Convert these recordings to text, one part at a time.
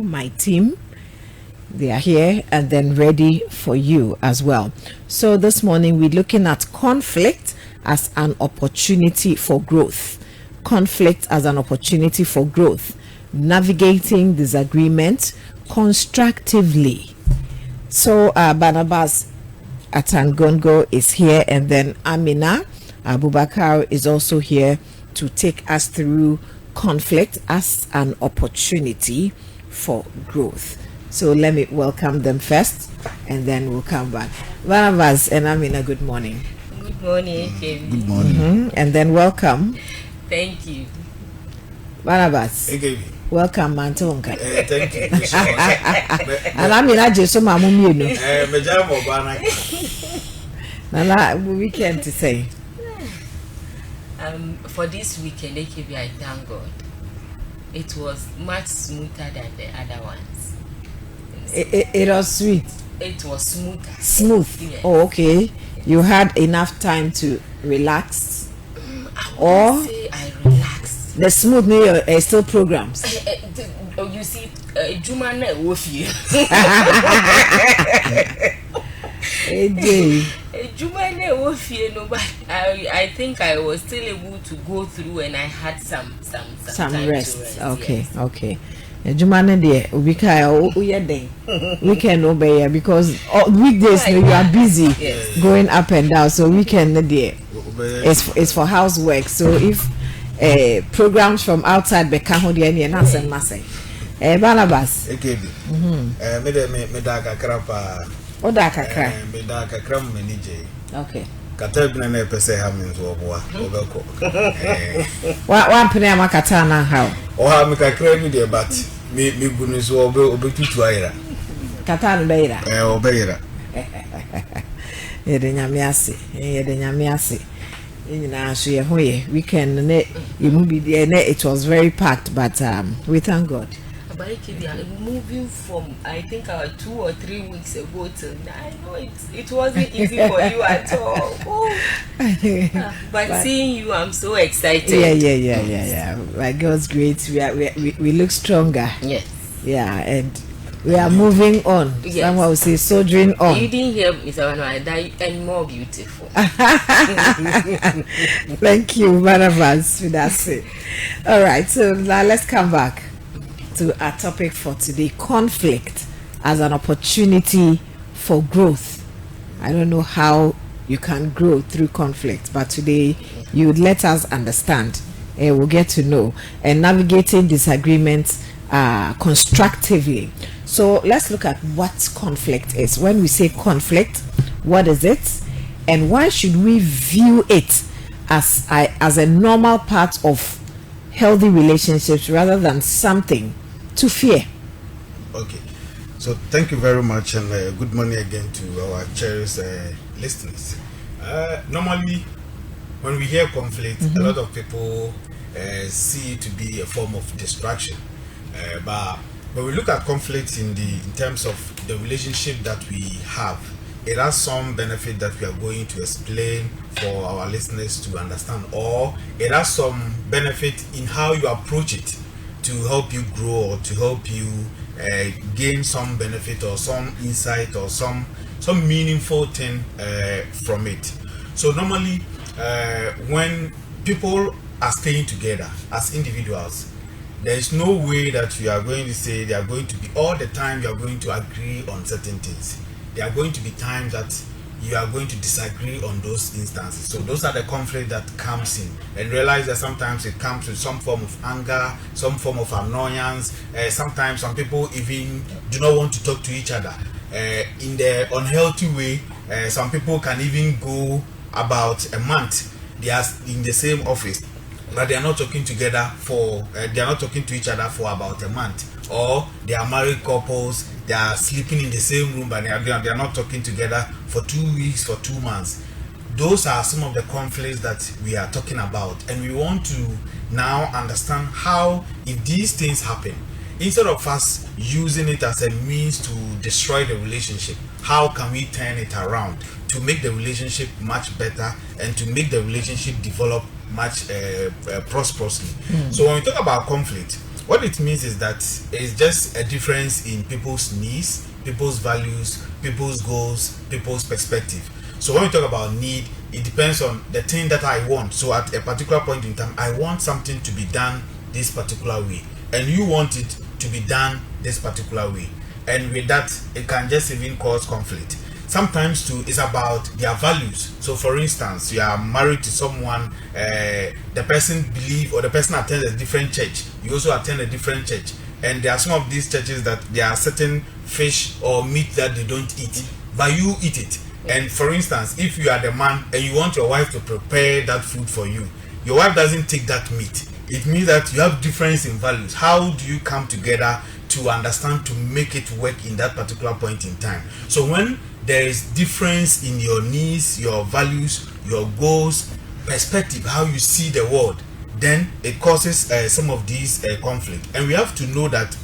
my team. They are here and then ready for you as well. So this morning we're looking at conflict as an opportunity for growth. Conflict as an opportunity for growth. Navigating disagreement constructively. So Barnabas Atangongo is here, and then Amina Abubakar is also here to take us through conflict as an opportunity for growth. So let me welcome them first, and then we'll come back. Barnabas and Amina, good morning. Good morning, KB. Good morning. And then welcome. Thank you. Barnabas. Hey, welcome, Mantonka. thank you. And Amina just so my mum, you know. Nala, weekend to say. For this weekend, AKB, I thank God. It was much smoother than the other ones. It was sweet. It was smoother. Smooth. Yes. Oh, okay. You had enough time to relax. I say I relaxed. The smooth still programs. You see, Jumane Wofi. Jumane Wofi, no, but I think I was still able to go through, and I had some time rest. To rest. Okay, yes. okay. Jumane de weekend obey because weekdays you are busy going up and down, so weekend there it's for housework. So if programs from outside become hodi any and answer must Barnabas me da kakra pa oda kakra me da kakra manage okay kata bi na pese ha me nso oboa obeko one penny amakata na how o ha me kakra ni de but me gunu so obetutu ayira kata no beira obeira yede nyame ase na so ye hoye weekend na it was very packed, but we thank God. But moving from I think 2 or 3 weeks ago till now, I know it wasn't easy for you at all. But seeing you, I'm so excited. Yeah. By God's grace, we look stronger. Yes. Yeah, and we are moving on. Yes. Someone will say sojourning on. You didn't hear me, so I die and more beautiful. Thank you, Barnabas. That's it. All right, so now let's come back to our topic for today: conflict as an opportunity for growth. I don't know how you can grow through conflict, but today you would let us understand. We'll get to know and navigating disagreements constructively. So let's look at what conflict is. When we say conflict, what is it, and why should we view it as a normal part of healthy relationships rather than something to fear? Okay, so thank you very much, and good morning again to our cherished listeners. Normally, when we hear conflict, a lot of people see it to be a form of distraction, but when we look at conflict in terms of the relationship that we have, it has some benefit that we are going to explain for our listeners to understand, or it has some benefit in how you approach it to help you grow or to help you gain some benefit or some insight or some meaningful thing from it. So normally when people are staying together as individuals, there is no way that you are going to say they are going to be all the time you are going to agree on certain things. There are going to be times that you are going to disagree on those instances. So those are the conflict that comes in, and realize that sometimes it comes with some form of anger, some form of annoyance. Sometimes some people even do not want to talk to each other in the unhealthy way. Some people can even go about a month they are in the same office, but they are not talking together they are not talking to each other for about a month. Or they are married couples, they are sleeping in the same room, but they are not talking together for 2 weeks, for 2 months. Those are some of the conflicts that we are talking about, and we want to now understand how, if these things happen, instead of us using it as a means to destroy the relationship, how can we turn it around to make the relationship much better and to make the relationship develop much prosperously? So when we talk about conflict, What it means is that it's just a difference in people's needs, people's values, people's goals, people's perspective. So when we talk about need, it depends on the thing that I want. So at a particular point in time, I want something to be done this particular way, and you want it to be done this particular way. And with that, it can just even cause conflict. Sometimes too, it's about their values. So for instance, you are married to someone, the person believe, or the person attends a different church, you also attend a different church, and there are some of these churches that there are certain fish or meat that they don't eat, but you eat it. And for instance, if you are the man and you want your wife to prepare that food for you, your wife doesn't take that meat. It means that you have difference in values. How do you come together to understand, to make it work in that particular point in time? So when there is difference in your needs, your values, your goals, perspective, how you see the world, then it causes some of these conflict. And we have to know that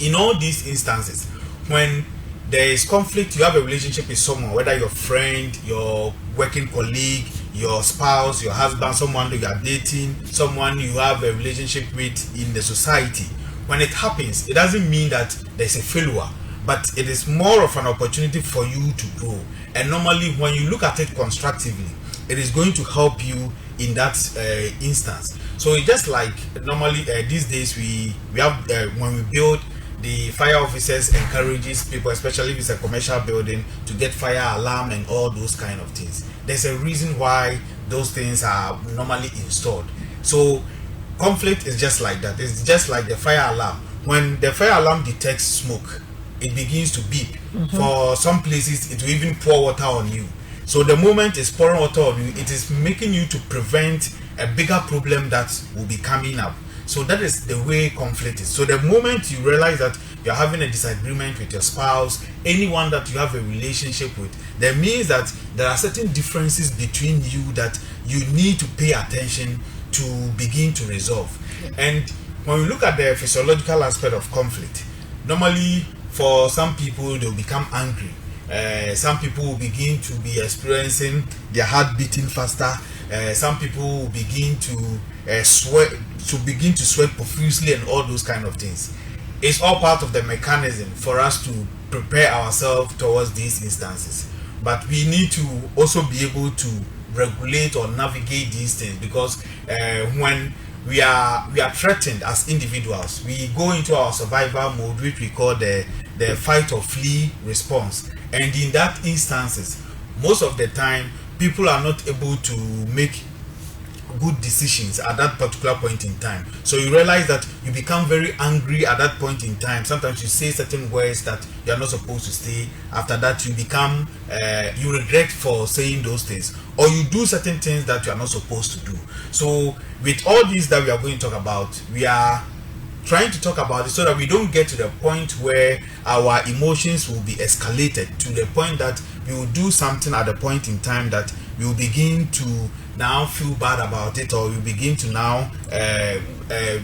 in all these instances, when there is conflict, you have a relationship with someone, whether your friend, your working colleague, your spouse, your husband, someone you are dating, someone you have a relationship with in the society. When it happens, it doesn't mean that there's a failure, but it is more of an opportunity for you to grow. And normally when you look at it constructively, it is going to help you in that instance. So it's just like normally these days we have when we build, the fire officers encourages people, especially if it's a commercial building, to get fire alarm and all those kind of things. There's a reason why those things are normally installed. So conflict is just like that. It's just like the fire alarm. When the fire alarm detects smoke, it begins to beep. For some places, it will even pour water on you. So the moment it's pouring water on you, it is making you to prevent a bigger problem that will be coming up. So that is the way conflict is. So the moment you realize that you're having a disagreement with your spouse, anyone that you have a relationship with, that means that there are certain differences between you that you need to pay attention to begin to resolve. And when we look at the physiological aspect of conflict, normally for some people they'll become angry. Some people will begin to be experiencing their heart beating faster. Some people will begin to sweat profusely and all those kind of things. It's all part of the mechanism for us to prepare ourselves towards these instances. But we need to also be able to regulate or navigate these things, because when we are threatened as individuals, we go into our survival mode, which we call the fight or flee response. And in that instances, most of the time people are not able to make good decisions at that particular point in time. So you realize that you become very angry at that point in time. Sometimes you say certain words that you are not supposed to say. After that, you become you regret for saying those things, or you do certain things that you are not supposed to do. So with all these that we are going to talk about, we are trying to talk about it so that we don't get to the point where our emotions will be escalated to the point that we will do something at the point in time that we will begin to now feel bad about it, or you begin to now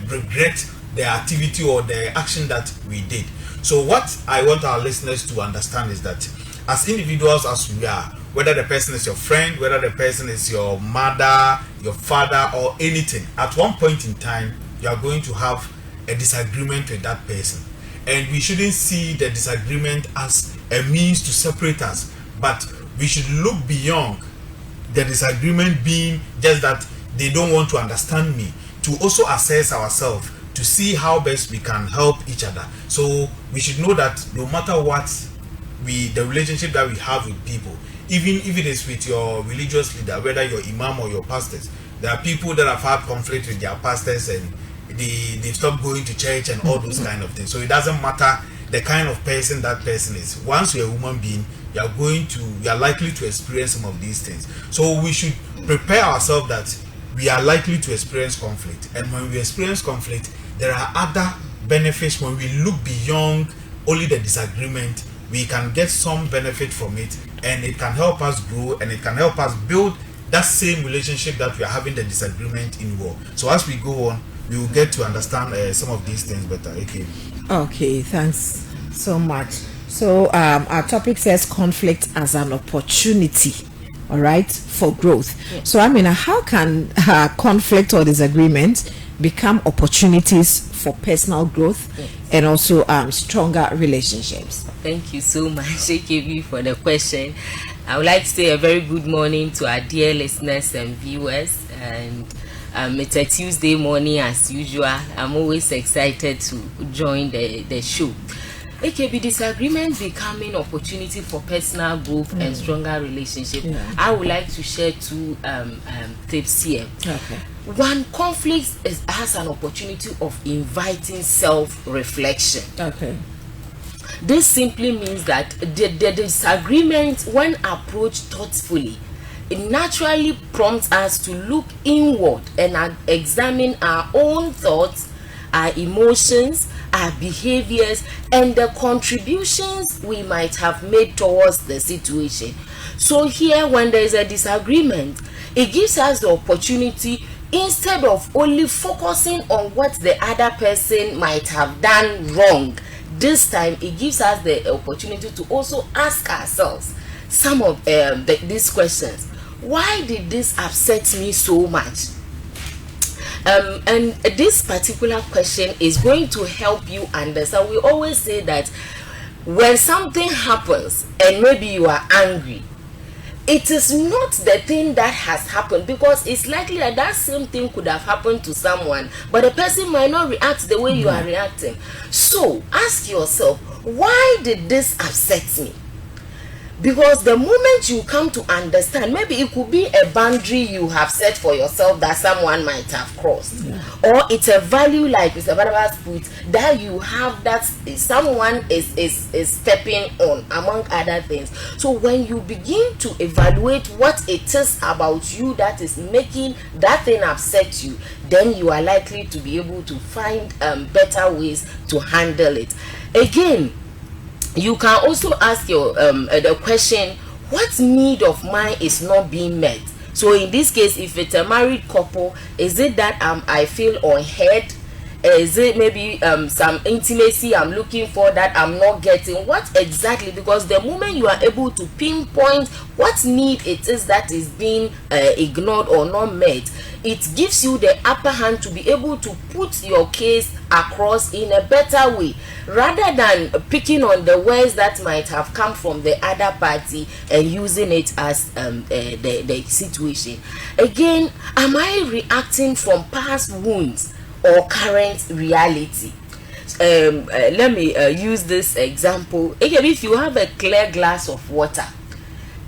regret the activity or the action that we did. So what I want our listeners to understand is that as individuals as we are, whether the person is your friend, whether the person is your mother, your father, or anything, at one point in time you are going to have a disagreement with that person, and we shouldn't see the disagreement as a means to separate us, but we should look beyond the disagreement being just that they don't want to understand me, to also assess ourselves to see how best we can help each other. So we should know that no matter what the relationship that we have with people, even if it is with your religious leader, whether your imam or your pastors, there are people that have had conflict with their pastors and they stop going to church and all those kind of things. So it doesn't matter the kind of person that person is. Once you're a human being, you are likely to experience some of these things. So we should prepare ourselves that we are likely to experience conflict. And when we experience conflict, there are other benefits. When we look beyond only the disagreement, we can get some benefit from it, and it can help us grow, and it can help us build that same relationship that we are having the disagreement in war. So as we go on, we will get to understand some of these things better. Okay, thanks so much. So our topic says conflict as an opportunity, all right, for growth. So how can conflict or disagreement become opportunities for personal growth and also stronger relationships? Thank you so much, AKB, for the question. I would like to say a very good morning to our dear listeners and viewers. And it's a Tuesday morning as usual. I'm always excited to join the show. AKB, disagreement becoming opportunity for personal growth and stronger relationship. I would like to share two tips here. Okay. One, conflict has an opportunity of inviting self-reflection. Okay. This simply means that the disagreement, when approached thoughtfully, it naturally prompts us to look inward and examine our own thoughts, our emotions, our behaviors, and the contributions we might have made towards the situation. So here, when there is a disagreement, it gives us the opportunity, instead of only focusing on what the other person might have done wrong, this time it gives us the opportunity to also ask ourselves some of these questions. Why did this upset me so much? And this particular question is going to help you understand. We always say that when something happens and maybe you are angry, it is not the thing that has happened, because it's likely that that same thing could have happened to someone, but the person might not react the way you are reacting. So ask yourself, why did this upset me? Because the moment you come to understand, maybe it could be a boundary you have set for yourself that someone might have crossed, or it's a value, like Mr. Barnabas put, that you have that someone is stepping on, among other things. So when you begin to evaluate what it is about you that is making that thing upset you, then you are likely to be able to find better ways to handle it. Again, you can also ask your the question, what need of mine is not being met? So in this case, if it's a married couple, is it that I feel unheard? Is it maybe some intimacy I'm looking for that I'm not getting? What exactly? Because the moment you are able to pinpoint what need it is that is being ignored or not met, it gives you the upper hand to be able to put your case across in a better way, rather than picking on the words that might have come from the other party and using it as the situation. Again, am I reacting from past wounds or current reality? Let me use this example. Again, if you have a clear glass of water,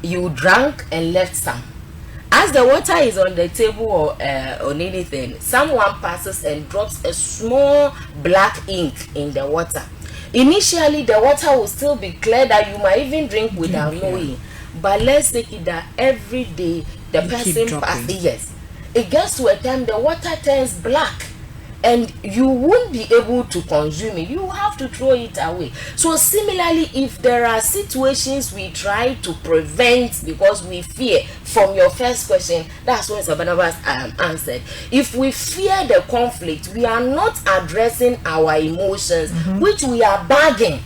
you drank and left some. As the water is on the table or on anything, someone passes and drops a small black ink in the water. Initially, the water will still be clear that you might even drink without knowing. But let's take it that every day the person passes. Yes, it gets to a time the water turns black, and you won't be able to consume it. You have to throw it away. So similarly, if there are situations we try to prevent because we fear, from your first question, that's what Barnabas answered. If we fear the conflict, we are not addressing our emotions, which we are bagging.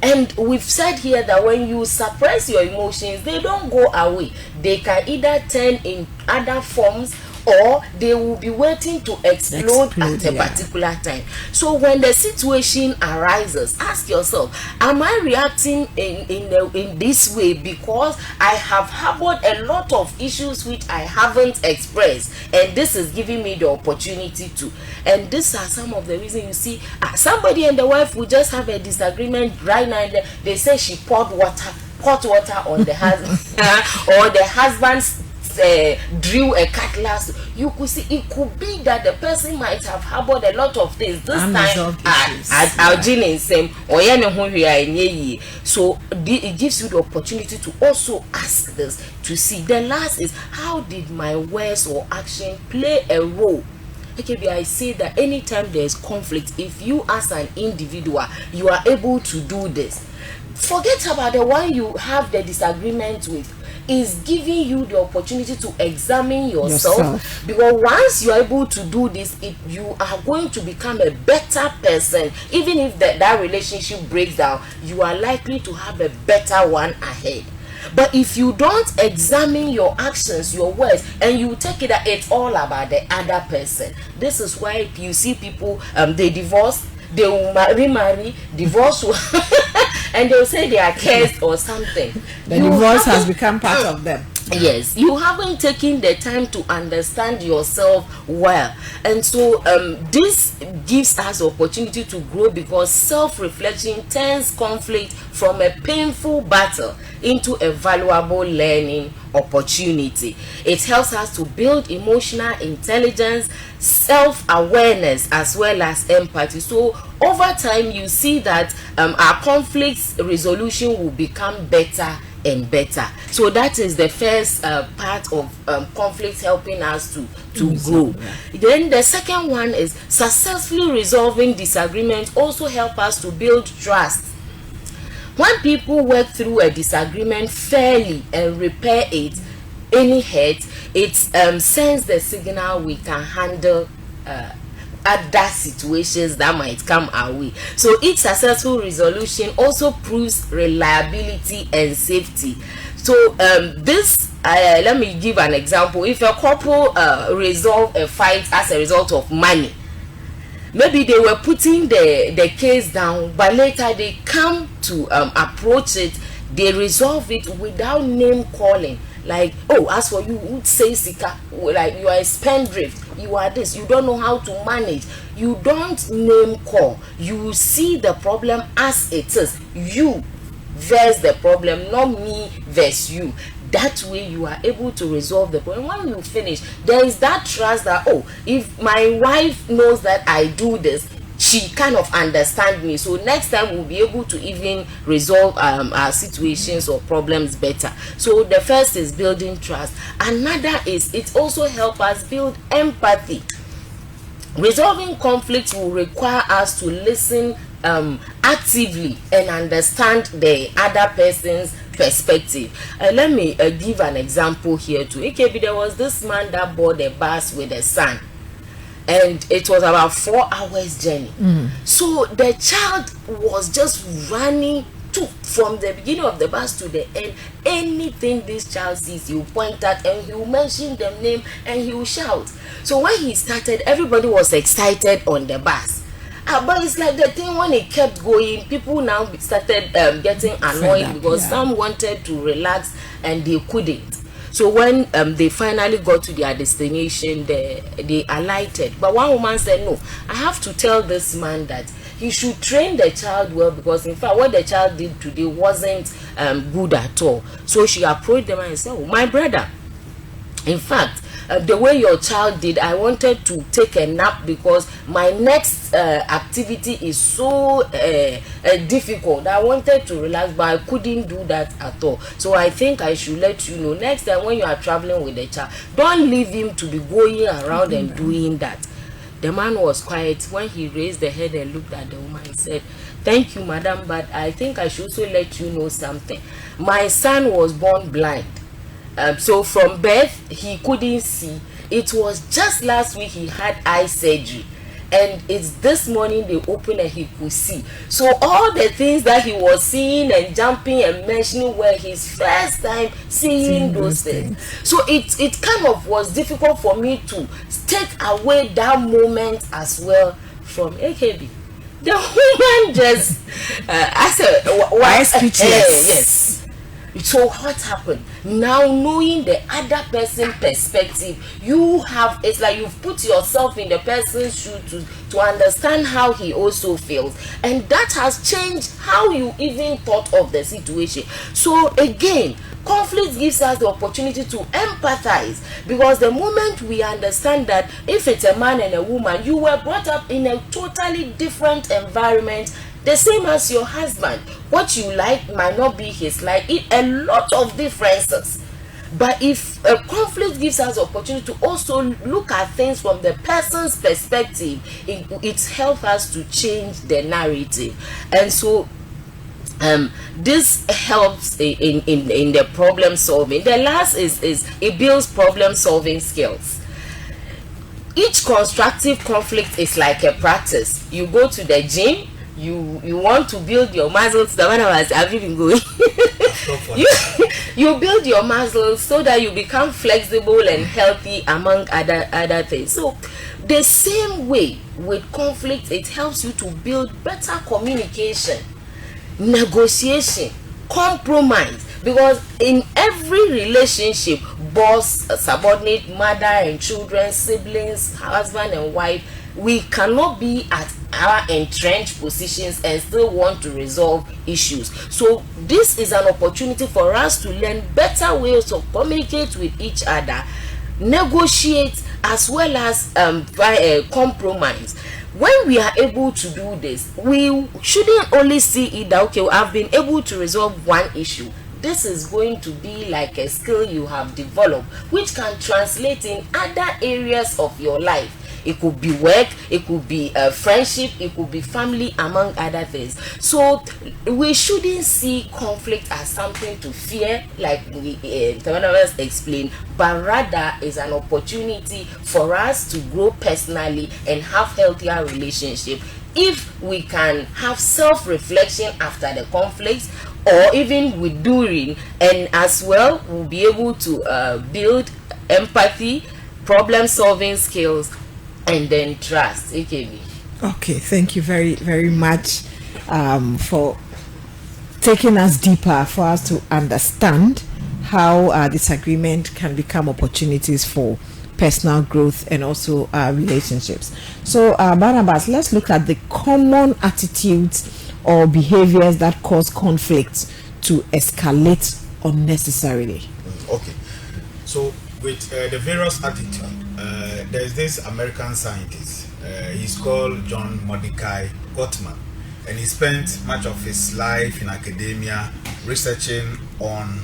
And we've said here that when you suppress your emotions, they don't go away. They can either turn in other forms, or they will be waiting to explode at a particular time. So when the situation arises, ask yourself, am I reacting in this way because I have harbored a lot of issues which I haven't expressed, and this is giving me the opportunity to? And these are some of the reasons. You see, somebody and the wife will just have a disagreement right now, and they say she poured hot water on the husband or the husband's drew a cutlass. You could see it could be that the person might have harbored a lot of things this time so it gives you the opportunity to also ask this, to see. The last is, how did my words or action play a role? Okay, I say that anytime there is conflict, if you as an individual you are able to do this, forget about the one you have the disagreement with. Is giving you the opportunity to examine yourself. Because once you are able to do this, you are going to become a better person. Even if that relationship breaks down, you are likely to have a better one ahead. But if you don't examine your actions, your words, and you take it that it's all about the other person, this is why you see people they divorce, they will remarry, divorce, and they'll say they are cursed or something. The divorce has become part of them. Yes, you haven't taken the time to understand yourself well, and so this gives us opportunity to grow, because self-reflection turns conflict from a painful battle into a valuable learning opportunity. It helps us to build emotional intelligence, self-awareness, as well as empathy. So over time you see that our conflict resolution will become better and better. So that is the first part of conflict helping us to grow. Then the second one is successfully resolving disagreement also help us to build trust. When people work through a disagreement fairly and repair any hurt, it sends the signal we can handle other situations that might come our way. So each successful resolution also proves reliability and safety. So this let me give an example. If a couple resolve a fight as a result of money, maybe they were putting the case down, but later they come to approach it, they resolve it without name calling. Like, oh, as for you, who say Sika, like you are a spendthrift, you are this, you don't know how to manage. You don't name call. You see the problem as it is. You versus the problem, not me versus you. That way you are able to resolve the problem. When you finish, there is that trust that, oh, if my wife knows that I do this, she kind of understands me, so next time we'll be able to even resolve our situations or problems better. So the first is building trust. Another is it also helps us build empathy. Resolving conflict will require us to listen actively and understand the other person's perspective. Let me give an example here too. AKB, there was this man that bought a bus with a son, and it was about 4 hours journey. So the child was just running from the beginning of the bus to the end. Anything this child sees, he will point at and he will mention the name and he will shout. So when he started, everybody was excited on the bus. But it's like the thing, when it kept going, people now started getting annoyed because some wanted to relax and they couldn't. So when they finally got to their destination, they alighted. But one woman said, no, I have to tell this man that he should train the child well, because in fact what the child did today wasn't good at all. So she approached the man and said, oh, my brother, in fact, the way your child did, I wanted to take a nap because my next activity is so difficult. I wanted to relax, but I couldn't do that at all. So I think I should let you know, next time when you are traveling with the child, don't leave him to be going around and doing that. The man was quiet. When he raised the head and looked at the woman, he said, thank you, madam, but I think I should also let you know something. My son was born blind. So from birth he couldn't see. It was just last week he had eye surgery, and it's this morning they opened and he could see. So all the things that he was seeing and jumping and mentioning were his first time seeing those things. So it kind of was difficult for me to take away that moment as well from AKB. The woman just why speechless? Yes. So what happened? Now knowing the other person's perspective, it's like you've put yourself in the person's shoe to understand how he also feels, and that has changed how you even thought of the situation. So again, conflict gives us the opportunity to empathize, because the moment we understand that if it's a man and a woman, you were brought up in a totally different environment, the same as your husband. What you like might not be his like. A lot of differences. But if a conflict gives us the opportunity to also look at things from the person's perspective, it helps us to change the narrative. And so this helps in the problem solving. The last is it builds problem solving skills. Each constructive conflict is like a practice. You go to the gym, you want to build your muscles. The one I've even going stop for you build your muscles so that you become flexible and healthy, among other things. So the same way with conflict, it helps you to build better communication, negotiation, compromise, because in every relationship, boss, subordinate, mother and children, siblings, husband and wife, we cannot be at our entrenched positions and still want to resolve issues. So this is an opportunity for us to learn better ways to communicate with each other, negotiate, as well as compromise. When we are able to do this, we shouldn't only see it that, okay, I've been able to resolve one issue. This is going to be like a skill you have developed, which can translate in other areas of your life. It could be work, it could be friendship, it could be family, among other things. So we shouldn't see conflict as something to fear, like Tawana explained, but rather is an opportunity for us to grow personally and have healthier relationships. If we can have self-reflection after the conflicts, or even with during, and as well we'll be able to build empathy, problem-solving skills, and then trust. AKB. Okay, thank you very, very much for taking us deeper, for us to understand how disagreement can become opportunities for personal growth and also relationships. So Barnabas, let's look at the common attitudes or behaviors that cause conflicts to escalate unnecessarily. Okay, so with the various attitudes, there's this American scientist, he's called John Mordecai Gottman, and he spent much of his life in academia researching on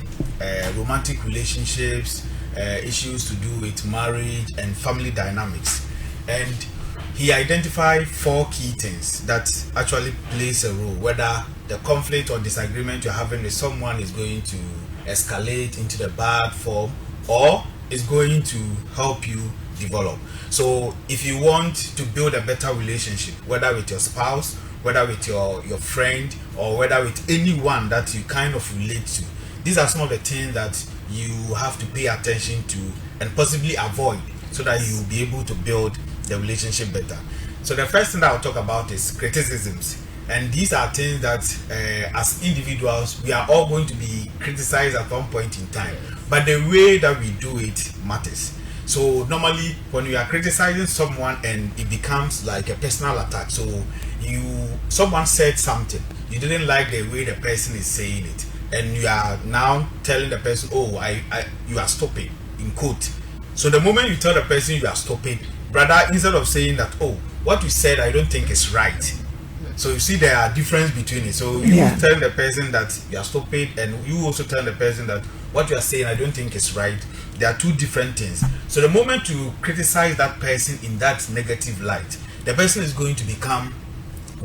romantic relationships, issues to do with marriage and family dynamics, and he identified 4 key things that actually plays a role, whether the conflict or disagreement you're having with someone is going to escalate into the bad form or is going to help you develop. So if you want to build a better relationship, whether with your spouse, whether with your friend, or whether with anyone that you kind of relate to, these are some of the things that you have to pay attention to and possibly avoid, so that you will be able to build the relationship better. So the first thing that I'll talk about is criticisms, and these are things that as individuals we are all going to be criticized at one point in time, but the way that we do it matters. So normally when you are criticizing someone and it becomes like a personal attack, so someone said something, you didn't like the way the person is saying it, and you are now telling the person, oh, you are stupid, in quote. So the moment you tell the person you are stupid, brother, instead of saying that, oh, what you said I don't think is right. So you see there are difference between it. So you tell the person that you are stupid, and you also tell the person that what you are saying I don't think is right. There are two different things. So the moment you criticize that person in that negative light, the person is going to become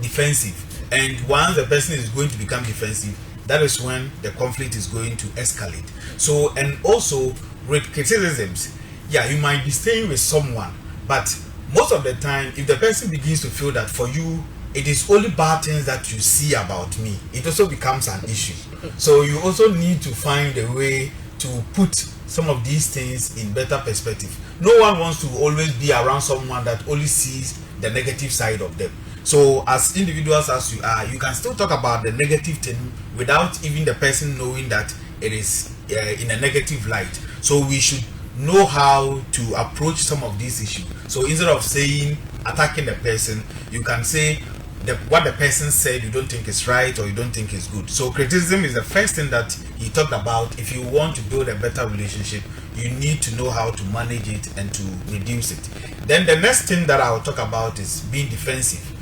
defensive, and once the person is going to become defensive, that is when the conflict is going to escalate. So, and also with criticisms, you might be staying with someone, but most of the time if the person begins to feel that for you it is only bad things that you see about me, it also becomes an issue. So you also need to find a way to put some of these things in better perspective. No one wants to always be around someone that only sees the negative side of them. So as individuals as you are, you can still talk about the negative thing without even the person knowing that it is in a negative light. So we should know how to approach some of these issues. So instead of attacking the person, you can say what the person said you don't think is right or you don't think is good. So criticism is the first thing that he talked about. If you want to build a better relationship, you need to know how to manage it and to reduce it. Then the next thing that I'll talk about is being defensive.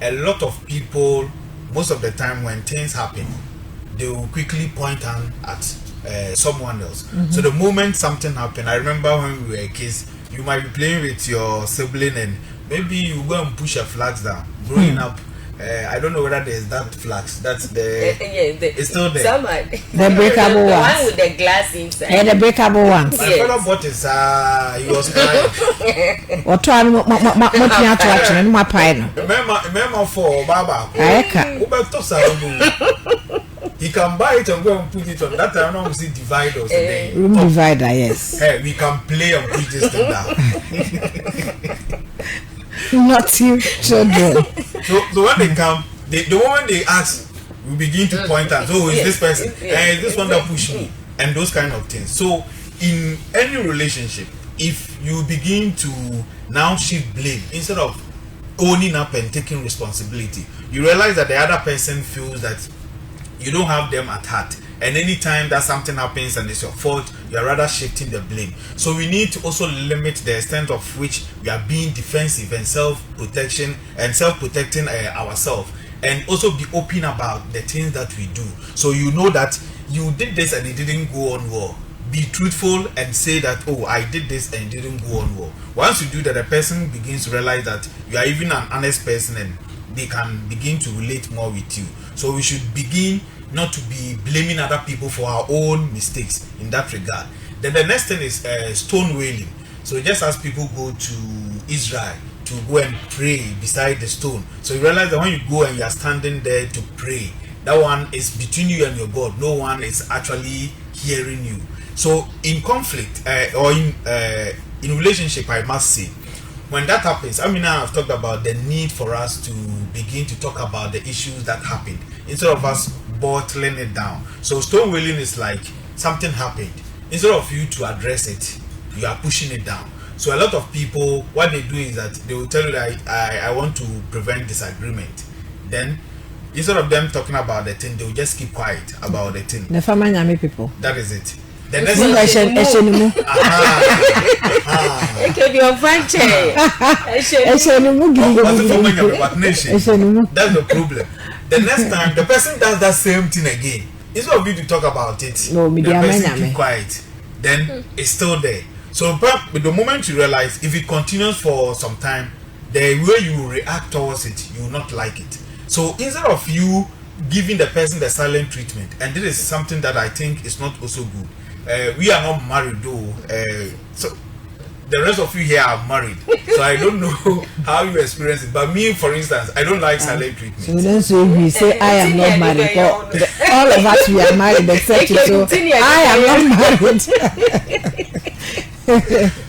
A lot of people, most of the time when things happen, they will quickly point on at someone else. So the moment something happened, I remember when we were kids, you might be playing with your sibling and maybe you go and push a flags down. Growing up, I don't know whether there's that flags. That's the it's still there. The breakable ones. The one with the glass inside. And the breakable ones. My brother bought his he was crying. Or try Remember for Baba. he can buy it and go and put it on. That time, I see dividers today. Room divider, yes. Hey, we can play and push this thing down. Not you, children. So when they come, the moment they ask, we begin to point out, oh, is this person? Is this one that pushed me? And those kind of things. So in any relationship, if you begin to now shift blame instead of owning up and taking responsibility, you realize that the other person feels that you don't have them at heart, and anytime that something happens and it's your fault, you are rather shifting the blame. So we need to also limit the extent of which we are being defensive and self-protecting ourselves, and also be open about the things that we do. So you know that you did this and it didn't go on well. Be truthful and say that, oh, I did this and it didn't go on well. Once you do that, the person begins to realize that you are even an honest person, and they can begin to relate more with you. So we should begin not to be blaming other people for our own mistakes in that regard. Then the next thing is stonewalling. So just as people go to Israel to go and pray beside the stone, so you realize that when you go and you are standing there to pray, that one is between you and your God. No one is actually hearing you. So in conflict or in relationship, I must say, when that happens, I mean, now I've talked about the need for us to begin to talk about the issues that happened instead of us bottling it down. So stonewalling is like something happened. Instead of you to address it, you are pushing it down. So a lot of people, what they do is that they will tell you that I want to prevent disagreement. Then instead of them talking about the thing, they will just keep quiet about the thing. The family people. That is it. The next It can be on French. That's the problem. The next time the person does that same thing again, instead of you to talk about it, no, the person keep quiet. Then it's still there. So the moment you realize, if it continues for some time, the way you react towards it, you will not like it. So instead of you giving the person the silent treatment, and this is something that I think is not also good. We are not married though, so the rest of you here are married, so I don't know how you experience it. But me, for instance, I don't like silent treatment. So then, so we say I am not married. All of us we are married except you. So I am not married.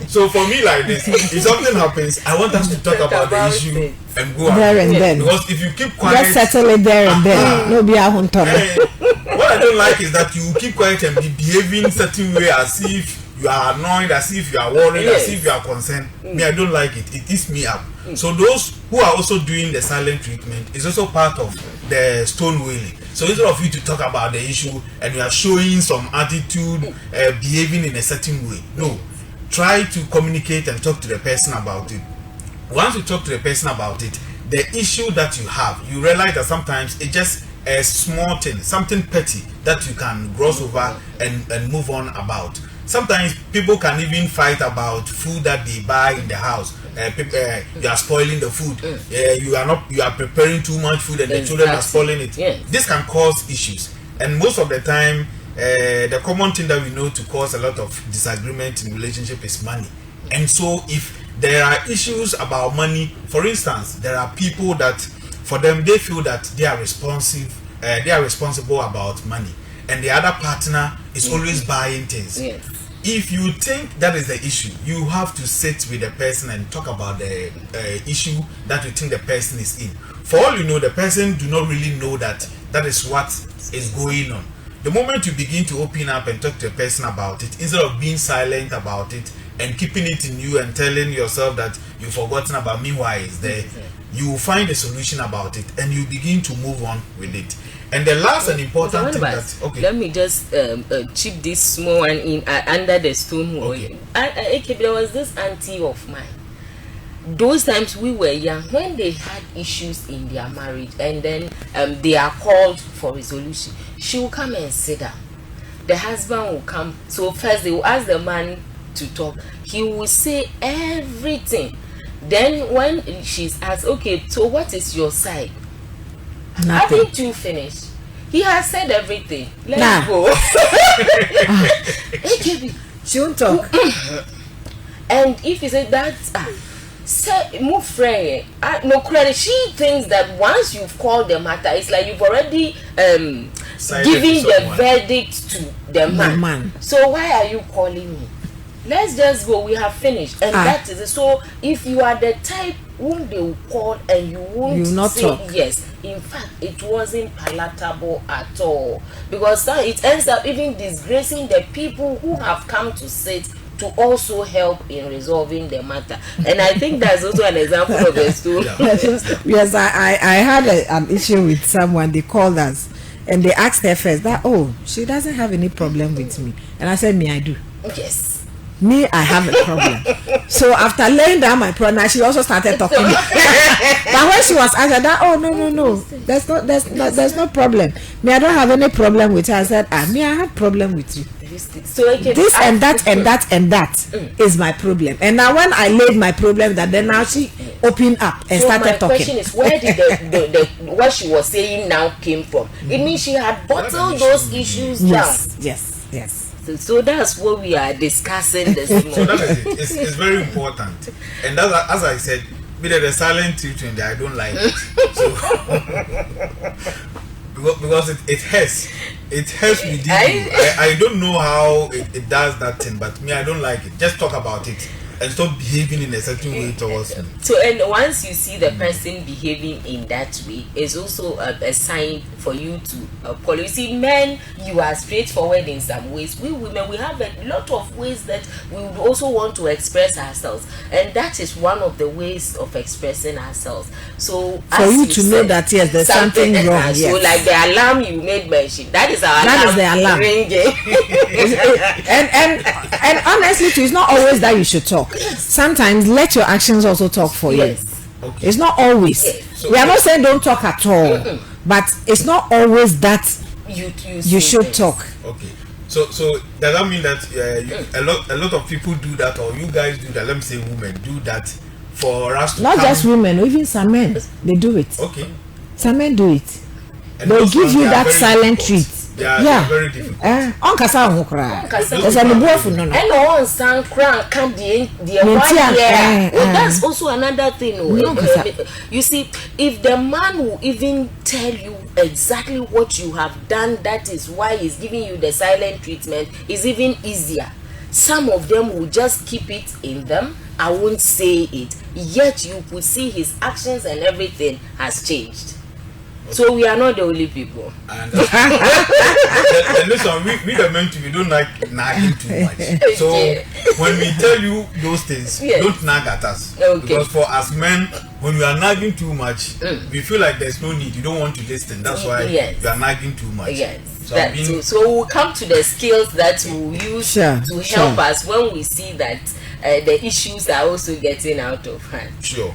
So for me, like this, if something happens, I want us to talk about the issue and go there and then. Because if you keep quiet, just settle it there and then. No be a hunter. What I don't like is that you keep quiet and be behaving certain way as if you are annoyed, as if you are worried, as if you are concerned. Me, I don't like it. It eats me up. So those who are also doing the silent treatment is also part of the stonewalling. So instead of you to talk about the issue and you are showing some attitude, behaving in a certain way, no. Try to communicate and talk to the person about it. Once you talk to the person about it, the issue that you have, you realize that sometimes it's just a small thing, something petty that you can gloss over and move on about. Sometimes people can even fight about food that they buy in the house. You are spoiling the food. You are preparing too much food and the children are spoiling it. This can cause issues, and most of the time the common thing that we know to cause a lot of disagreement in relationship is money. And so if there are issues about money, for instance, there are people that for them they feel that they are responsible about money, and the other partner is always buying things. If you think that is the issue, you have to sit with the person and talk about the issue that you think the person is in. For all you know, the person do not really know that is what is going on. The moment you begin to open up and talk to a person about it, instead of being silent about it and keeping it in you and telling yourself that you've forgotten about meanwhile it's there, you will find a solution about it and you begin to move on with it. And the last and important thing that let me just chip this small one in under the stone wall. There was this auntie of mine. Those times we were young, when they had issues in their marriage and then they are called for resolution, she will come and sit down. The husband will come. So first they will ask the man to talk. He will say everything. Then when she's asked, okay, so what is your side? Nothing. Haven't you finished? He has said everything. Let's go. She won't talk. And if you say that's say move friend, no credit. She thinks that once you've called the matter, it's like you've already giving the verdict to the man. So why are you calling me? Let's just go. We have finished, and that is it. So if you are the type whom they will call and you won't not say talk. Yes, in fact, it wasn't palatable at all, because it ends up even disgracing the people who have come to sit to also help in resolving the matter. And I think that's also an example of a story. Yes, I had an issue with someone. They called us and they asked her first that, oh, she doesn't have any problem with me. And I said, me, I do. Yes. Me, I have a problem. So after laying down my problem, she also started talking. But when she was asked that, oh, no, there's no problem. Me, I don't have any problem with her. I said, me, I have problem with you. So this and that is my problem. And now when I laid my problem, then now she opened up and started talking. My question is, where did the what she was saying now came from? It means she had bottled those issues down. Yes. So that's what we are discussing this morning. So that is it. It's very important. And that, as I said, with the silent treatment, I don't like it. So because it hurts. It hurts me deeply. I don't know how it does that thing, but me, I don't like it. Just talk about it and stop behaving in a certain way towards me. So, and once you see the person behaving in that way, it's also a sign for you to call. You see, men, you are straightforward in some ways. We women, we have a lot of ways that we would also want to express ourselves, and that is one of the ways of expressing ourselves. So, for you to know that yes, there's something wrong. So, like the alarm you made mention, that is our alarm. That is the alarm ringing. and honestly, it's not always that you should talk. Sometimes let your actions also talk for you. Okay. It's not always. So we are not saying don't talk at all, but it's not always that you should talk. Okay. So does that mean that a lot of people do that, or you guys do that? Let me say women do that for us to not just women, even some men they do it. Okay. Some men do it. And they give you that silent treat. Yeah, very difficult. On kasa ho kra. There's a boyfriend no. And on san kran come the 1 year. That's also another thing. You see, if the man will even tell you exactly what you have done, that is why he's giving you the silent treatment, is even easier. Some of them will just keep it in them. I won't say it. Yet you could see his actions and everything has changed. So we are not the only people. And listen, we the men we don't like nagging too much. So when we tell you those things, don't nag at us. Okay. Because for us men, when we are nagging too much, we feel like there's no need. You don't want to listen. That's why you are nagging too much. Yes. So we'll come to the skills that we'll use to help us when we see that the issues are also getting out of hand. Sure.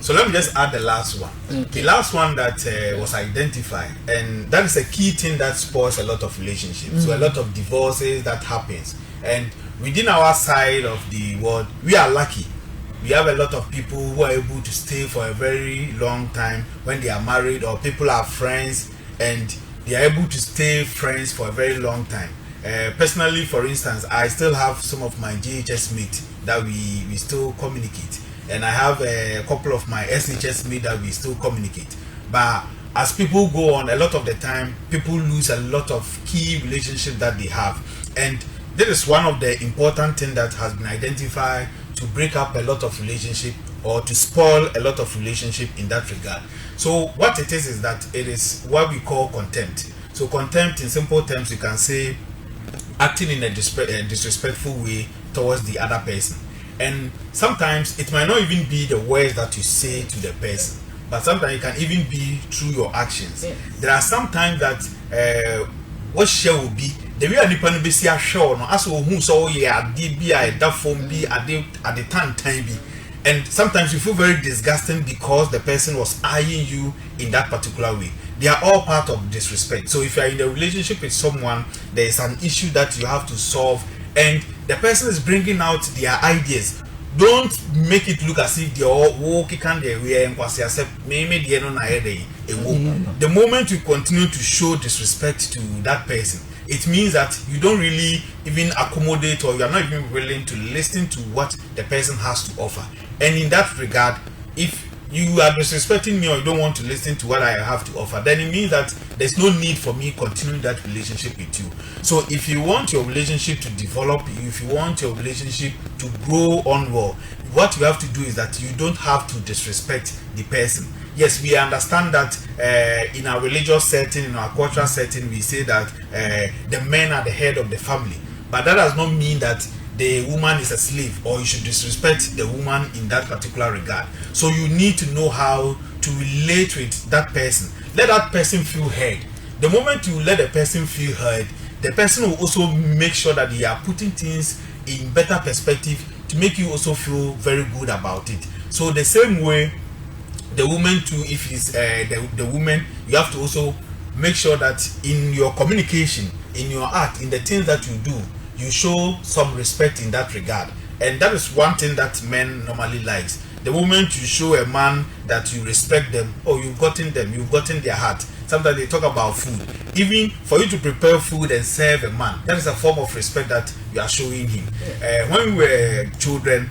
So let me just add the last one. The last one that was identified, and that is a key thing that spoils a lot of relationships. So a lot of divorces that happens, and within our side of the world, we are lucky. We have a lot of people who are able to stay for a very long time when they are married, or people are friends and they are able to stay friends for a very long time. Personally, for instance, I still have some of my JHS mates that we still communicate. And I have a couple of my SHS mates that we still communicate. But as people go on, a lot of the time, people lose a lot of key relationships that they have. And this is one of the important things that has been identified to break up a lot of relationship, or to spoil a lot of relationship in that regard. So what it is that it is what we call contempt. So contempt, in simple terms, you can say acting in a disrespectful way towards the other person. And sometimes it might not even be the words that you say to the person, but sometimes it can even be through your actions. There are some times that what share will be the way any person be see a show no as who so yeah be at that phone be at the time be, and sometimes you feel very disgusting because the person was eyeing you in that particular way. They are all part of disrespect. So if you are in a relationship with someone, there is an issue that you have to solve, and the person is bringing out their ideas. Don't make it look as if they are all walking their way and maybe they don't know. The moment you continue to show disrespect to that person, it means that you don't really even accommodate, or you are not even willing to listen to what the person has to offer. And in that regard, if you are disrespecting me or you don't want to listen to what I have to offer, then it means that there's no need for me continuing that relationship with you. So if you want your relationship to develop, if you want your relationship to grow on well, what you have to do is that you don't have to disrespect the person. Yes, we understand that in our religious setting, in our cultural setting, we say that the men are the head of the family, but that does not mean that the woman is a slave or you should disrespect the woman in that particular regard. So you need to know how to relate with that person. Let that person feel heard. The moment you let the person feel heard, the person will also make sure that they are putting things in better perspective to make you also feel very good about it. So the same way, the woman too, if it's the woman, you have to also make sure that in your communication, in your act, in the things that you do, you show some respect in that regard. And that is one thing that men normally likes. The moment you show a man that you respect them, oh, you've gotten them, you've gotten their heart. Sometimes they talk about food. Even for you to prepare food and serve a man, that is a form of respect that you are showing him. When we were children,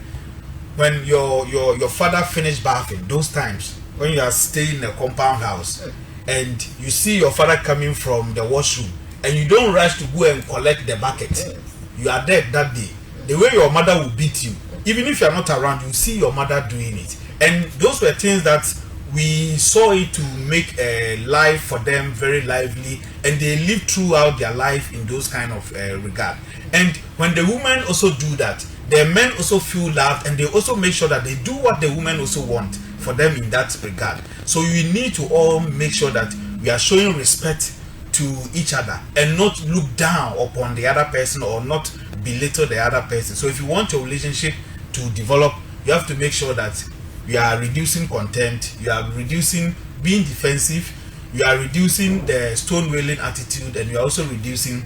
when your father finished bathing, those times when you are staying in a compound house and you see your father coming from the washroom and you don't rush to go and collect the bucket, you are dead that day. The way your mother will beat you, even if you are not around, you see your mother doing it. And those were things that we saw it to make a life for them very lively, and they live throughout their life in those kind of regard. And when the women also do that, the men also feel loved, and they also make sure that they do what the women also want for them in that regard. So you need to all make sure that we are showing respect to each other and not look down upon the other person or not belittle the other person. So if you want your relationship to develop, you have to make sure that you are reducing contempt, you are reducing being defensive, you are reducing the stonewalling attitude, and you are also reducing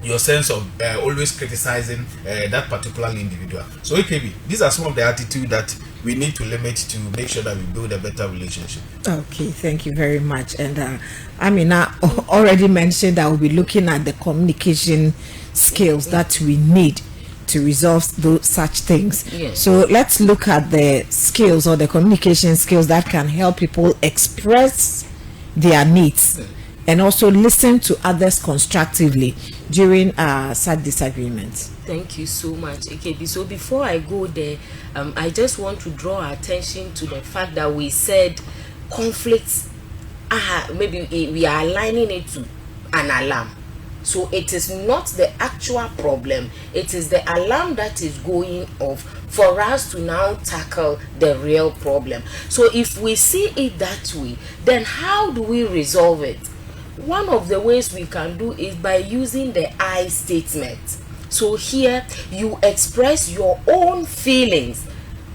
your sense of always criticizing that particular individual. So AKB, these are some of the attitude that we need to limit to make sure that we build a better relationship. Okay, thank you very much. And Amina already mentioned that we'll be looking at the communication skills that we need to resolve those such things. Yes. So let's look at the skills or the communication skills that can help people express their needs and also listen to others constructively during such disagreements. Thank you so much, AKB. So before I go there, I just want to draw attention to the fact that we said conflicts, maybe we are aligning it to an alarm. So it is not the actual problem, it is the alarm that is going off for us to now tackle the real problem. So if we see it that way, then how do we resolve it? One of the ways we can do is by using the I statement. So here you express your own feelings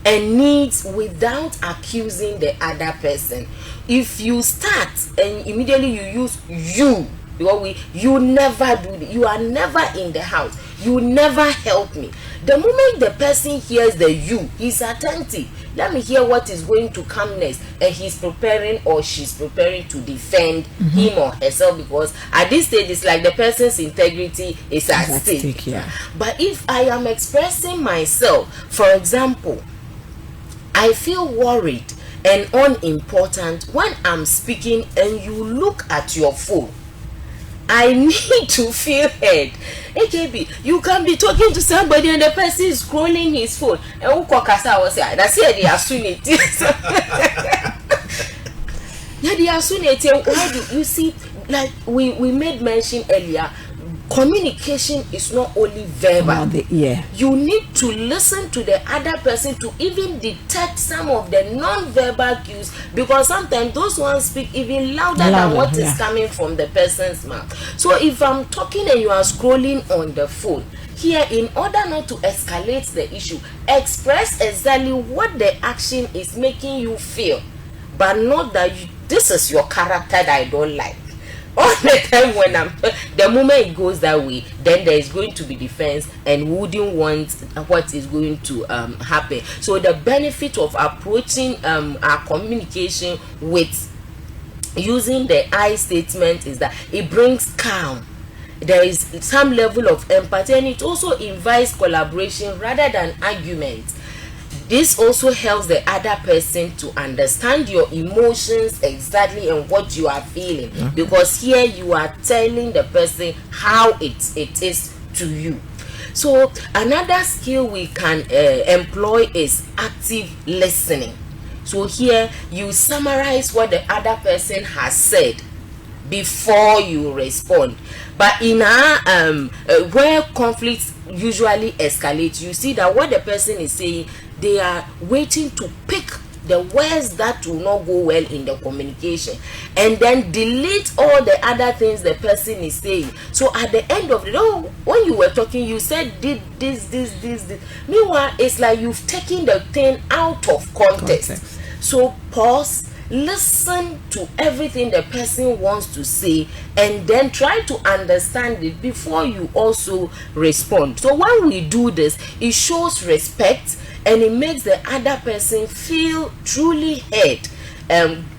and needs without accusing the other person. If you start and immediately you use you, you never do it, you are never in the house, you never help me. The moment the person hears the you, he's attentive. Let me hear what is going to come next, and he's preparing or she's preparing to defend him or herself, because at this stage it's like the person's integrity is at stake. Yeah. But if I am expressing myself, for example, I feel worried and unimportant when I'm speaking and you look at your phone, I need to feel heard. AKB, you can be talking to somebody and the person is scrolling his phone. And who was say, that's it, they are soon it. Yeah, they are soon it. Why do you see, like we made mention earlier, communication is not only verbal. You need to listen to the other person to even detect some of the non-verbal cues, because sometimes those ones speak even louder than what is coming from the person's mouth. So if I'm talking and you are scrolling on the phone, here, in order not to escalate the issue, express exactly what the action is making you feel, but not that this is your character that I don't like. All the time when the moment it goes that way, then there is going to be defense, and wouldn't want what is going to happen. So the benefit of approaching our communication with using the I statement is that it brings calm. There is some level of empathy, and it also invites collaboration rather than argument. This also helps the other person to understand your emotions exactly and what you are feeling, because here you are telling the person how it is to you. So another skill we can employ is active listening. So here you summarize what the other person has said before you respond. But in our where conflicts usually escalate, you see that what the person is saying, they are waiting to pick the words that will not go well in the communication, and then delete all the other things the person is saying. So at the end of the day, when you were talking, you said did this. Meanwhile, it's like you've taken the thing out of context. So pause, listen to everything the person wants to say, and then try to understand it before you also respond. So when we do this, it shows respect and it makes the other person feel truly heard,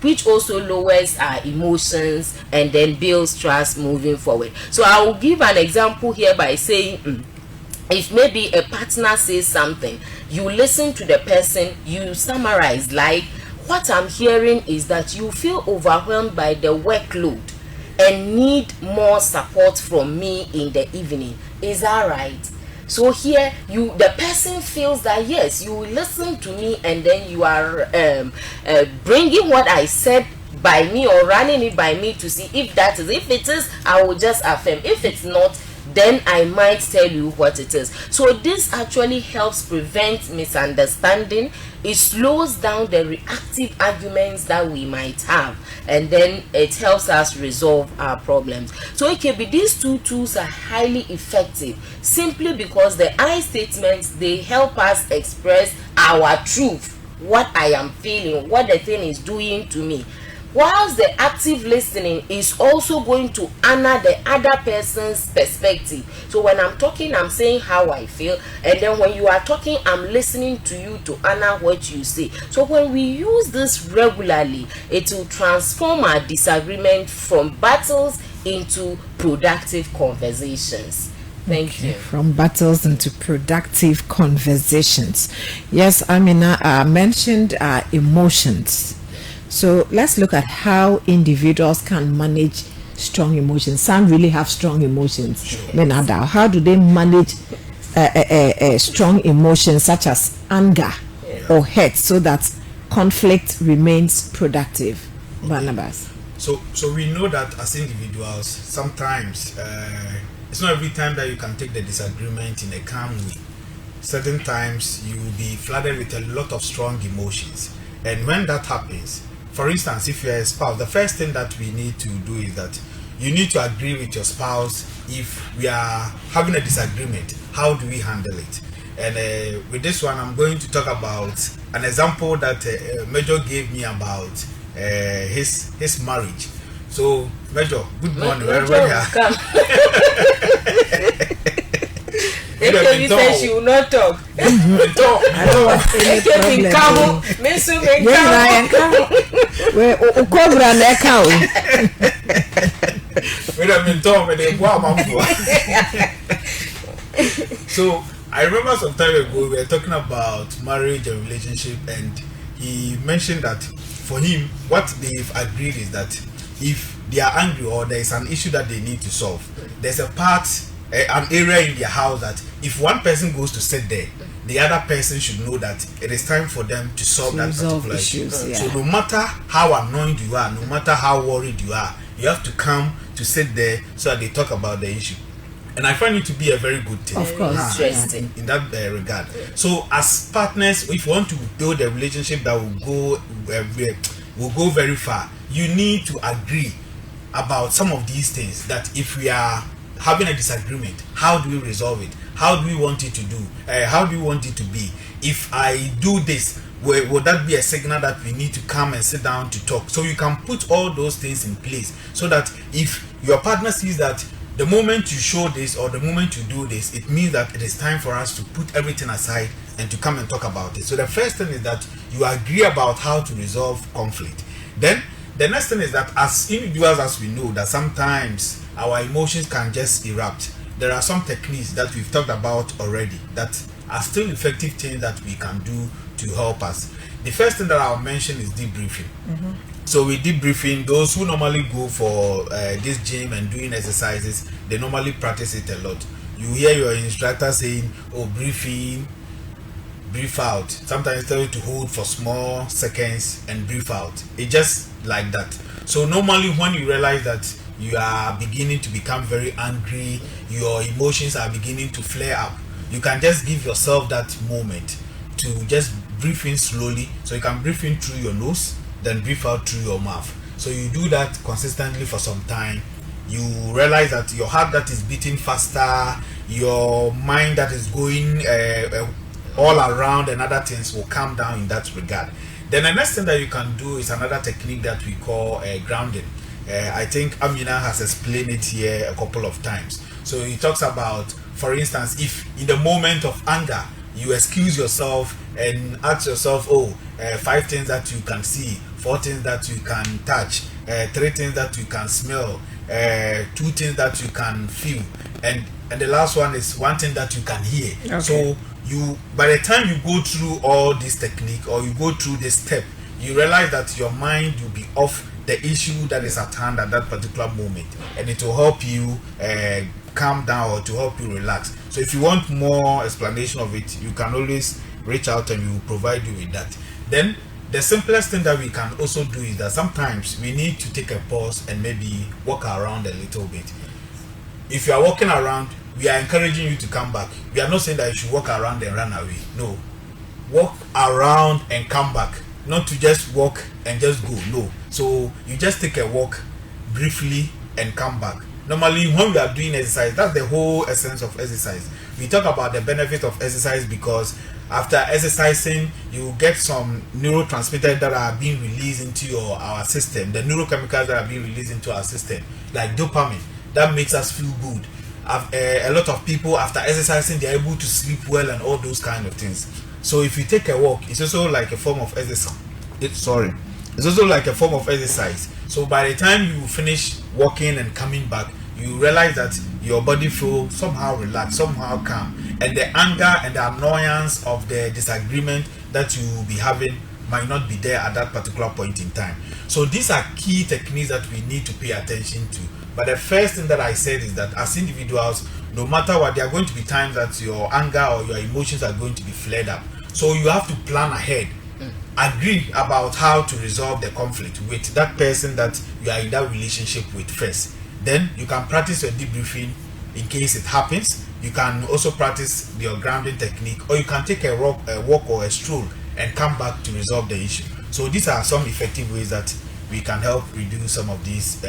which also lowers our emotions and then builds trust moving forward. So I will give an example here by saying, if maybe a partner says something, you listen to the person, you summarize, like, what I'm hearing is that you feel overwhelmed by the workload and need more support from me in the evening. Is that right? So here the person feels that yes, you listen to me, and then you are bringing what I said by me or running it by me to see if that is. If it is, I will just affirm. If it's not, then I might tell you what it is. So this actually helps prevent misunderstanding. It slows down the reactive arguments that we might have, and then it helps us resolve our problems. So it can be, these two tools are highly effective simply because the I statements, they help us express our truth, what I am feeling, what the thing is doing to me, whilst the active listening is also going to honor the other person's perspective. So when I'm talking, I'm saying how I feel, and then when you are talking, I'm listening to you to honor what you say. So when we use this regularly, it will transform our disagreement from battles into productive conversations. Thank you. From battles into productive conversations. Yes, Amina mentioned emotions. So let's look at how individuals can manage strong emotions. Some really have strong emotions. Menada, how do they manage strong emotions such as anger or hate, so that conflict remains productive? Barnabas. So we know that as individuals, sometimes it's not every time that you can take the disagreement in a calm way. Certain times you will be flooded with a lot of strong emotions, and when that happens, for instance, if you're a spouse, the first thing that we need to do is that you need to agree with your spouse. If we are having a disagreement, how do we handle it? And with this one, I'm going to talk about an example that Major gave me about his marriage. So, Major, good morning. Come. Ekemi says she will not talk. I don't want any problem. So I remember some time ago we were talking about marriage and relationship, and he mentioned that for him, what they've agreed is that if they are angry or there is an issue that they need to solve, there's a part, an area in their house that if one person goes to sit there, the other person should know that it is time for them to solve that particular issue. Yeah. So no matter how annoyed you are, no matter how worried you are, you have to come to sit there so that they talk about the issue. And I find it to be a very good thing. Of course. Interesting. In that regard. So as partners, if you want to build a relationship that will go very far, you need to agree about some of these things. That if we are having a disagreement, how do we resolve it? How do we want it to do? How do we want it to be? If I do this, will that be a signal that we need to come and sit down to talk? So you can put all those things in place so that if your partner sees that the moment you show this or the moment you do this, it means that it is time for us to put everything aside and to come and talk about it. So the first thing is that you agree about how to resolve conflict. Then the next thing is that as individuals, as we know that sometimes our emotions can just erupt, there are some techniques that we've talked about already that are still effective things that we can do to help us. The first thing that I'll mention is debriefing. So with debriefing, those who normally go for this gym and doing exercises, they normally practice it a lot. You hear your instructor saying, oh, breathe in, breathe out. Sometimes tell you to hold for small seconds and breathe out. It's just like that. So normally when you realize that you are beginning to become very angry, your emotions are beginning to flare up, you can just give yourself that moment to just breathe in slowly. So you can breathe in through your nose, then breathe out through your mouth. So you do that consistently for some time. You realize that your heart that is beating faster, your mind that is going all around and other things will calm down in that regard. Then the next thing that you can do is another technique that we call grounding. I think Amina has explained it here a couple of times. So he talks about, for instance, if in the moment of anger you excuse yourself and ask yourself, 5 things that you can see, 4 things that you can touch, 3 things that you can smell, 2 things that you can feel, and the last one is 1 thing that you can hear. Okay. So you, by the time you go through all this technique or you go through this step, you realize that your mind will be off the issue that is at hand at that particular moment, and it will help you calm down or to help you relax. So if you want more explanation of it, you can always reach out and we will provide you with that. Then the simplest thing that we can also do is that sometimes we need to take a pause and maybe walk around a little bit. If you are walking around, we are encouraging you to come back. We are not saying that you should walk around and run away. No, walk around and come back, not to just walk and just go. No, so you just take a walk briefly and come back. Normally when we are doing exercise, that's the whole essence of exercise. We talk about the benefit of exercise because after exercising you get some neurotransmitters that are being released into our system, the neurochemicals that are being released into our system, like dopamine, that makes us feel good. A lot of people after exercising, they're able to sleep well and all those kind of things. So if you take a walk, it's also like a form of exercise. It's also like a form of exercise. So by the time you finish walking and coming back, you realize that your body feels somehow relaxed, somehow calm, and the anger and the annoyance of the disagreement that you will be having might not be there at that particular point in time. So these are key techniques that we need to pay attention to. But the first thing that I said is that as individuals, no matter what, there are going to be times that your anger or your emotions are going to be flared up. So you have to plan ahead. Agree about how to resolve the conflict with that person that you are in that relationship with first. Then you can practice your debriefing in case it happens. You can also practice your grounding technique, or you can take a walk or a stroll and come back to resolve the issue. So these are some effective ways that we can help reduce some of these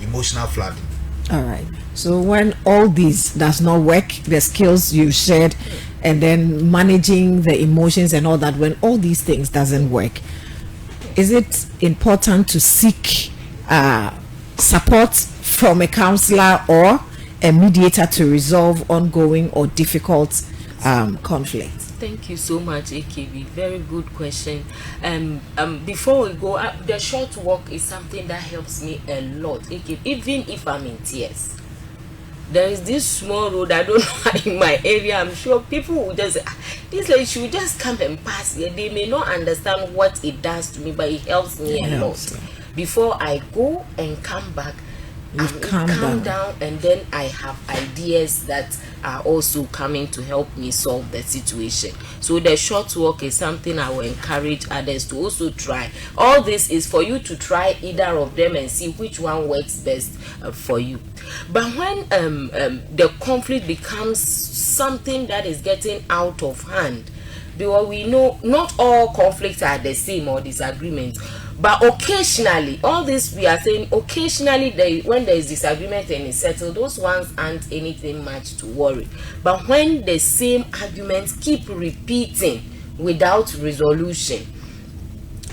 emotional flooding. All right. So when all these does not work, the skills you shared, and then managing the emotions and all that, when all these things doesn't work, is it important to seek support from a counselor or a mediator to resolve ongoing or difficult conflicts? Thank you so much, AKB. Very good question. Before we go, the short walk is something that helps me a lot, AKB, even if I'm in tears. There is this small road, I don't know, in my area. I'm sure people will just say, this lady should just come and pass here. They may not understand what it does to me, but it helps me a lot. Before I go and come back, calm down, and then I have ideas that are also coming to help me solve the situation. So the short walk is something I will encourage others to also try. All this is for you to try either of them and see which one works best for you. But when the conflict becomes something that is getting out of hand, because we know not all conflicts are the same or disagreements, but occasionally, all this we are saying, occasionally when there is disagreement and it's settled, those ones aren't anything much to worry. But when the same arguments keep repeating without resolution,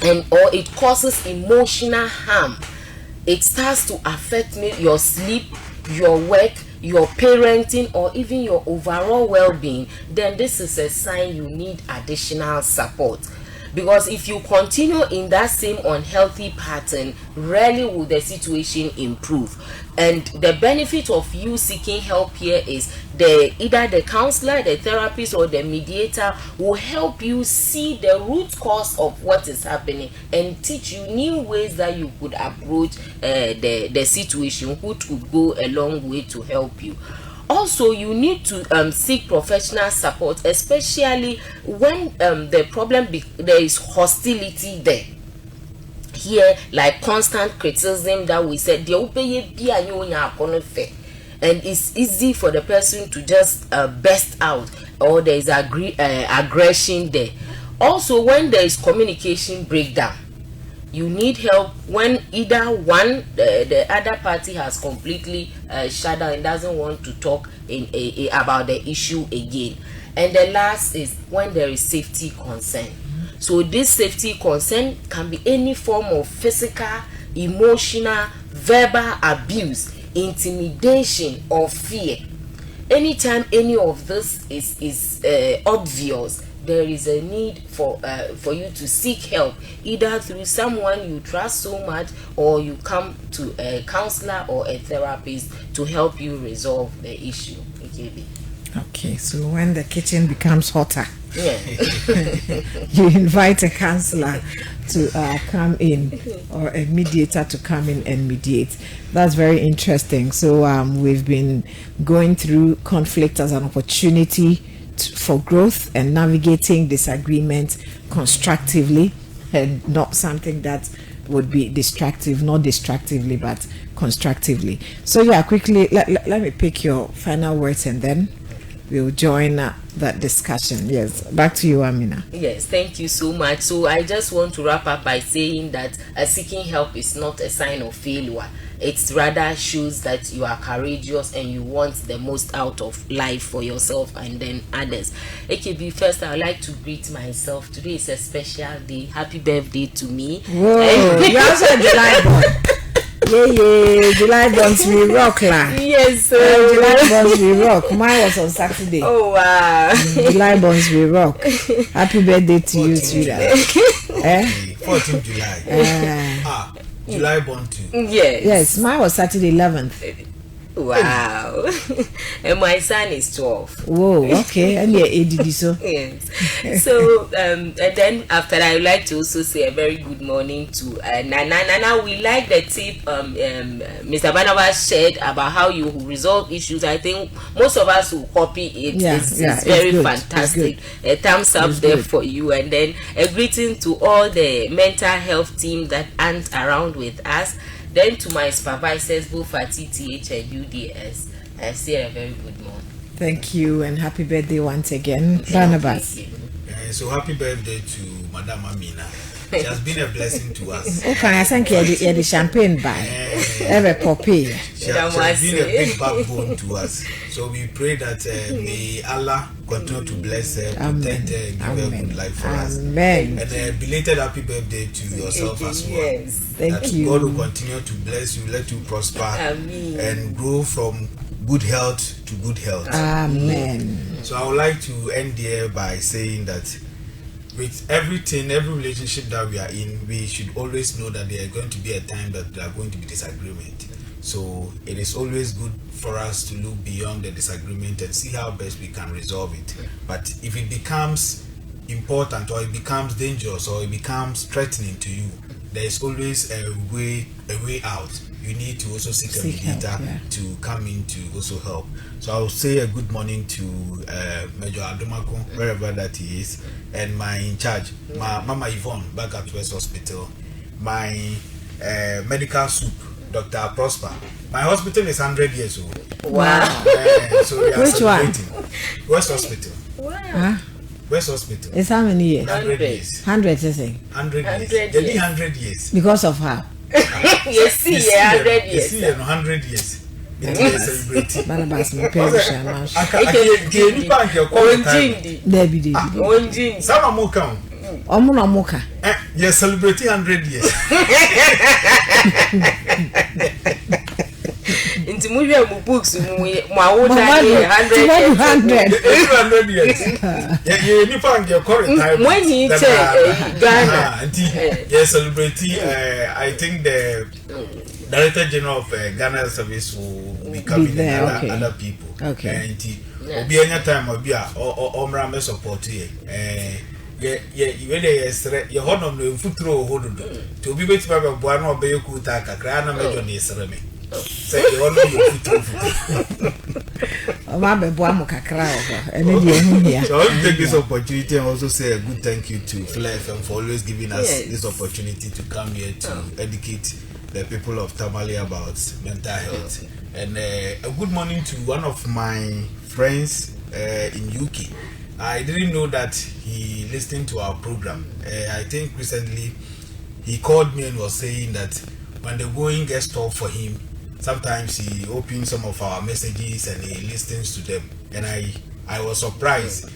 or it causes emotional harm, it starts to affect your sleep, your work, your parenting, or even your overall well-being, then this is a sign you need additional support. because if you continue in that same unhealthy pattern, rarely will the situation improve. And the benefit of you seeking help here is either the counselor, the therapist, or the mediator will help you see the root cause of what is happening and teach you new ways that you could approach the situation, which would go a long way to help you. Also, you need to seek professional support, especially when the problem there is hostility there. Here, like constant criticism that we said, and it's easy for the person to just burst out, or there is aggression there. Also, when there is communication breakdown, you need help when either one the other party has completely shut down and doesn't want to talk about the issue again. And the last is when there is safety concern. So this safety concern can be any form of physical, emotional, verbal abuse, intimidation, or fear. Anytime any of this is obvious, there is a need for you to seek help, either through someone you trust so much, or you come to a counselor or a therapist to help you resolve the issue. Okay, so when the kitchen becomes hotter, yeah. you invite a counselor to come in, or a mediator to come in and mediate. That's very interesting. So we've been going through conflict as an opportunity for growth and navigating disagreement constructively, and not something that would be destructive, not destructively but constructively. So yeah, quickly let me pick your final words and then we'll join that discussion. Yes, back to you, Amina. Yes, thank you so much. So I just want to wrap up by saying that seeking help is not a sign of failure. It rather shows that you are courageous and you want the most out of life for yourself and then others. AKB, first I would like to greet myself. Today is a special day. Happy birthday to me. Whoa, you also a July born. Yeah, July bonds we rock la. Yes, sir. July bonds we rock. Mine was on Saturday. Oh wow. July bonds we rock. Happy birthday to you too. 14th July. July born too. Yes. Yes, mine was Saturday 11th. Wow. And my son is 12. Whoa, okay. And yeah, ADD so. Yes. So and then after that, I would like to also say a very good morning to Nana. Nana, we like the tip Mr. Barnabas shared about how you resolve issues. I think most of us will copy it. It's very good. Fantastic. A thumbs up it's there good. For you. And then a greeting to all the mental health team that aren't around with us. Then to my supervisors, both at TTH and UDS, I say a very good morning. Thank you and happy birthday once again, Barnabas. So happy birthday to Madam Amina. She has been a blessing to us. Okay, I thank you. The champagne by every poppy. She has been a big backbone to us. So we pray that may Allah continue to bless her, protect her, and give her a good life for us. Amen. And belated happy birthday to yourself as well. Yes, thank you. God will continue to bless you, let you prosper, and grow from good health to good health. Amen. So I would like to end here by saying that with everything, every relationship that we are in, we should always know that there are going to be a time that there are going to be disagreement. So it is always good for us to look beyond the disagreement and see how best we can resolve it. But if it becomes important, or it becomes dangerous, or it becomes threatening to you, there is always a way out. You need to also seek a mediator to come in to also help. So I will say a good morning to Major Adomako, wherever that he is, and my in charge, my Mama Yvonne, back at West Hospital, my medical soup, Dr. Prosper. My hospital is 100 years old. Wow. So we are which celebrating. One? West Hospital. Wow. West Hospital. It's how many years? 100 years. 100, you say? 100 years. They did 100 years. Because of how? You see, 100 years. You see, 100 years. It's celebrating. Barnabas, my parents are man. Debbie. Some more count. Omuna Moka. You're celebrating 100 years. into movie books, my own 100 years. You found your current time. When you take Ghana, yes, celebrity. I think the Director General of Ghana Service will be coming there, other people. Okay. And be any time or be a Omra support here. You hold on the foot through to be with one or be cool taka, Grana Major Nesrame. Say you want to so I'll take this opportunity and also say a good thank you to Fly FM for always giving us this opportunity to come here to educate the people of Tamale about mental health. And a good morning to one of my friends in UK. I didn't know that he listened to our program. I think recently he called me and was saying that when the going gets tough for him, sometimes he opens some of our messages and he listens to them. And I was surprised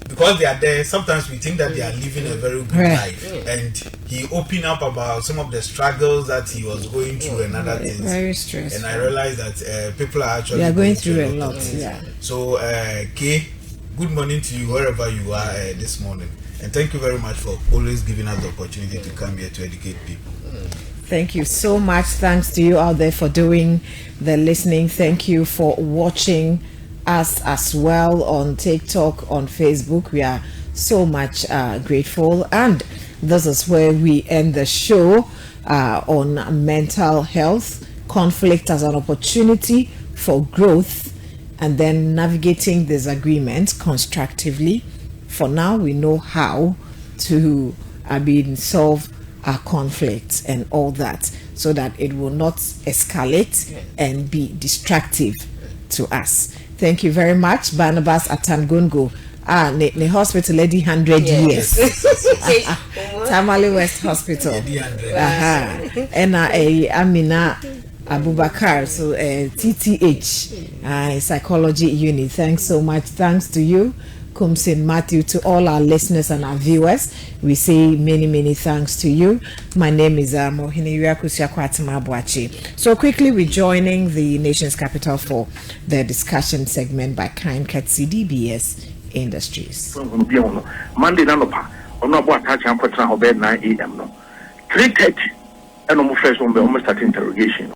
because they are there. Sometimes we think that they are living a very good life, and he opened up about some of the struggles that he was going through and other things. Very stressful. And I realized that people are actually going through a lot. Yeah. So, Kay, good morning to you wherever you are this morning, and thank you very much for always giving us the opportunity to come here to educate people. Thank you so much. Thanks to you out there for doing the listening. Thank you for watching us as well on TikTok, on Facebook. We are so much grateful, and this is where we end the show on mental health, conflict as an opportunity for growth, and then navigating disagreement constructively. For now, we know how to solve our conflicts and all that, so that it will not escalate and be destructive to us. Thank you very much, Barnabas Atangongo. The hospital lady 100 years. Tamale West Hospital. And Amina Abubakar, so TTH psychology unit. Thanks so much. Thanks to you, Kumsin Matthew, to all our listeners and our viewers. We say many thanks to you. My name is Mohini Yakusiakwatima Boachi. So quickly, we're joining the nation's capital for the discussion segment by kind courtesy DBS Industries. Monday, Nanopa, on no boat touch and put 9 a.m. 3:30, and almost first on the almost start interrogation.